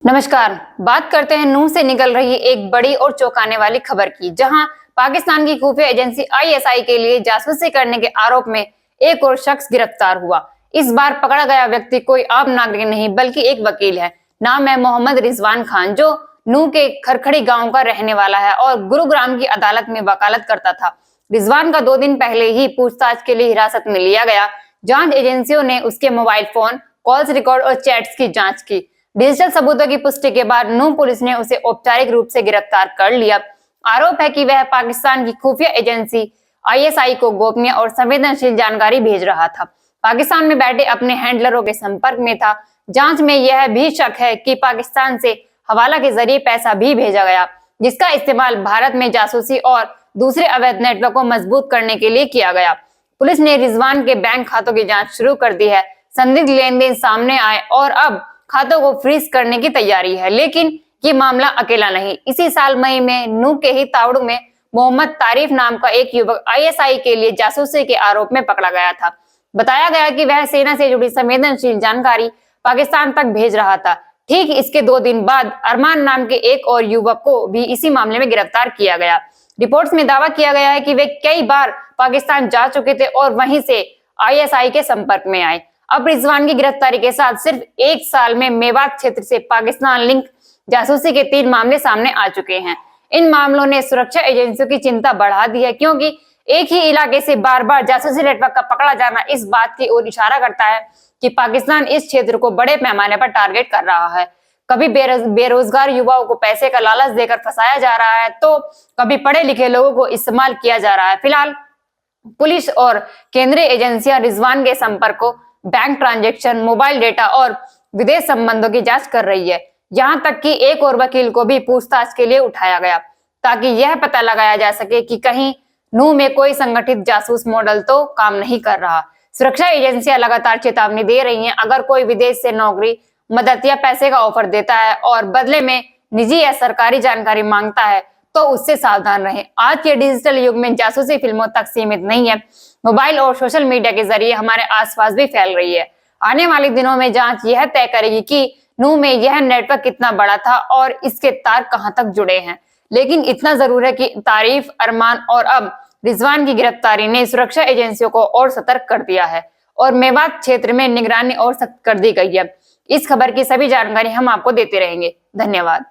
नमस्कार। बात करते हैं नूह से निकल रही एक बड़ी और चौंकाने वाली खबर की, जहां पाकिस्तान की खुफिया एजेंसी आईएसआई के लिए जासूसी करने के आरोप में एक और शख्स गिरफ्तार हुआ। इस बार पकड़ा गया व्यक्ति कोई आम नागरिक नहीं बल्कि एक वकील है। नाम है मोहम्मद रिजवान खान, जो नूह के खरखड़ी गांव का रहने वाला है और गुरुग्राम की अदालत में वकालत करता था। रिजवान का 2 दिन पहले ही पूछताछ के लिए हिरासत में लिया गया। जांच एजेंसियों ने उसके मोबाइल फोन, कॉल्स रिकॉर्ड और चैट्स की जांच की। डिजिटल सबूतों की पुष्टि के बाद नूह पुलिस ने उसे औपचारिक रूप से गिरफ्तार कर लिया। आरोप है कि वह पाकिस्तान की खुफिया एजेंसी आईएसआई को गोपनीय और संवेदनशील जानकारी भेज रहा था। पाकिस्तान में बैठे अपने हैंडलरों के संपर्क में था। जांच में यह भी शक है कि पाकिस्तान से हवाला के जरिए पैसा भी भेजा गया, जिसका इस्तेमाल भारत में जासूसी और दूसरे अवैध नेटवर्क को मजबूत करने के लिए किया गया। पुलिस ने रिजवान के बैंक खातों की जांच शुरू कर दी है। संदिग्ध लेन देन सामने आए और अब खातों को फ्रीज करने की तैयारी है। लेकिन ये मामला अकेला नहीं। इसी साल मई में नूह के ही तावड़ू में मोहम्मद तारिफ नाम का एक युवक आईएसआई के लिए जासूसी के आरोप में पकड़ा गया था। बताया गया कि वह सेना से जुड़ी संवेदनशील जानकारी पाकिस्तान तक भेज रहा था। ठीक इसके 2 दिन बाद अरमान नाम के एक और युवक को भी इसी मामले में गिरफ्तार किया गया। रिपोर्ट्स में दावा किया गया है कि वे कई बार पाकिस्तान जा चुके थे और वहीं से आईएसआई के संपर्क में आए। अब रिजवान की गिरफ्तारी के साथ सिर्फ 1 साल में मेवात क्षेत्र से पाकिस्तान लिंक जासूसी के 3 मामले सामने आ चुके हैं। इन मामलों ने सुरक्षा एजेंसियों की चिंता बढ़ा दी है, क्योंकि एक ही इलाके से बार बार जासूसी नेटवर्क का पकड़ा जाना इस बात की ओर इशारा करता है कि पाकिस्तान इस क्षेत्र को बड़े पैमाने पर टारगेट कर रहा है। कभी बेरोजगार युवाओं को पैसे का लालच देकर फंसाया जा रहा है, तो कभी पढ़े लिखे लोगों को इस्तेमाल किया जा रहा है। फिलहाल पुलिस और केंद्रीय एजेंसियां रिजवान के संपर्क को, बैंक ट्रांजैक्शन, मोबाइल डेटा और विदेश संबंधों की जांच कर रही है। यहां तक कि एक और वकील को भी पूछताछ के लिए उठाया गया, ताकि यह पता लगाया जा सके कि कहीं नूह में कोई संगठित जासूस मॉडल तो काम नहीं कर रहा। सुरक्षा एजेंसियां लगातार चेतावनी दे रही हैं, अगर कोई विदेश से नौकरी, मदद या पैसे का ऑफर देता है और बदले में निजी या सरकारी जानकारी मांगता है, तो उससे सावधान रहें। आज के डिजिटल युग में जासूसी फिल्मों तक सीमित नहीं है, मोबाइल और सोशल मीडिया के जरिए हमारे आसपास भी फैल रही है। आने वाले दिनों में जांच यह तय करेगी कि नूह में यह नेटवर्क कितना बड़ा था और इसके तार कहां तक जुड़े हैं। लेकिन इतना जरूर है कि तारीफ, अरमान और अब रिजवान की गिरफ्तारी ने सुरक्षा एजेंसियों को और सतर्क कर दिया है और मेवात क्षेत्र में निगरानी और सख्त कर दी गई है। इस खबर की सभी जानकारी हम आपको देते रहेंगे। धन्यवाद।